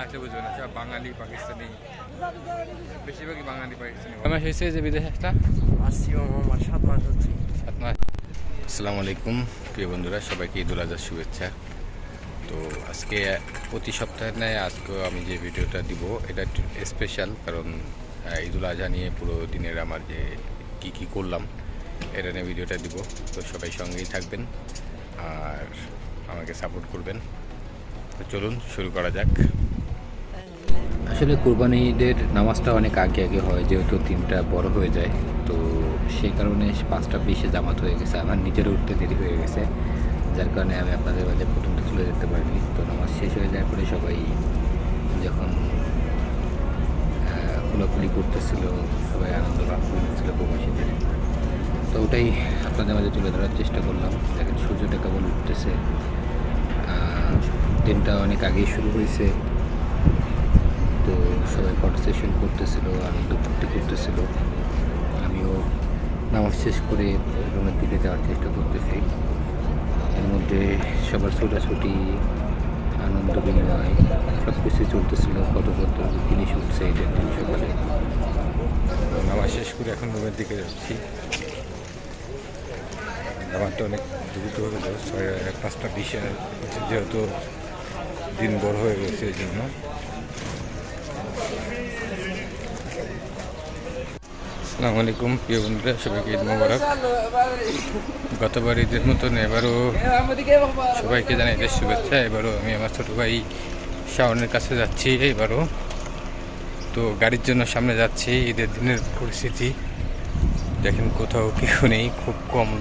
আসলে বুঝবে না, সব বাঙালি পাকিস্তানি, বেশিরভাগই বাঙালি পাকিস্তানি। আমার হয়েছে যে বিদেশ একটা আসছি আমার 7 মাস হচ্ছে। 7 মাস। আসসালামু আলাইকুম প্রিয় বন্ধুরা, সবাইকে ঈদুল আজহার শুভেচ্ছা। তো আজকে প্রতি সপ্তাহে নেয় আজকেও আমি যে ভিডিওটা দিব এটা একটু স্পেশাল, কারণ ঈদুল আজহা নিয়ে পুরো দিনের আমার যে কি করলাম এটা নিয়ে ভিডিওটা দিব। তো সবাই সঙ্গেই থাকবেন আর আমাকে সাপোর্ট করবেন। তো চলুন শুরু করা যাক। আসলে কুরবানি ঈদের নামাজটা অনেক আগে আগে হয়, যেহেতু দিনটা বড় হয়ে যায়। তো সেই কারণে 5টা 20-এ জামাত হয়ে গেছে, আমার নিজেরও উঠতে দেরি হয়ে গেছে, যার কারণে আমি আপনাদের মাঝে প্রথমটা তুলে দিতে পারিনি। তো নামাজ শেষ হয়ে যাওয়ার পরে সবাই যখন খোলাখুলি করতেছিল, সবাই আনন্দ লাভ করতেছিল প্রবাসীদের, তো ওটাই আপনাদের মাঝে তুলে ধরার চেষ্টা করলাম। দেখেন সূর্যটা কেবল উঠতেছে, দিনটা অনেক আগেই শুরু হয়েছে। তো সবাই ফটো সেশন করতেছিল, আনন্দ ফুর্তি করতেছিল। আমিও নামাজ শেষ করে রুমের দিকে যাওয়ার চেষ্টা করতেছি। এর মধ্যে সবার ছোটাছুটি, আনন্দ বিনিময় সব কিছুই চলতেছিল। কত কত জিনিস উঠছে ঈদের দিন সকালে। নামাজ শেষ করে এখন রুমের দিকে যাচ্ছি। নামাজটা অনেক দ্রুত হয়ে গেল, 5টা 20-এ, যেহেতু দিন বড় হয়ে গেছে এই জন্য। আসসালামু আলাইকুম প্রিয় বন্ধুরা, সবাইকে ঈদ মোবারক। গতবার ঈদের মতন এবারও সবাইকে জানাই ঈদের শুভেচ্ছা। এবারও আমি আমার ছোটো ভাই শাওনের কাছে যাচ্ছি এবারও। তো গাড়ির জন্য সামনে যাচ্ছি। ঈদের দিনের পরিস্থিতি দেখেন, কোথাও কেউ নেই, খুব কম লোক।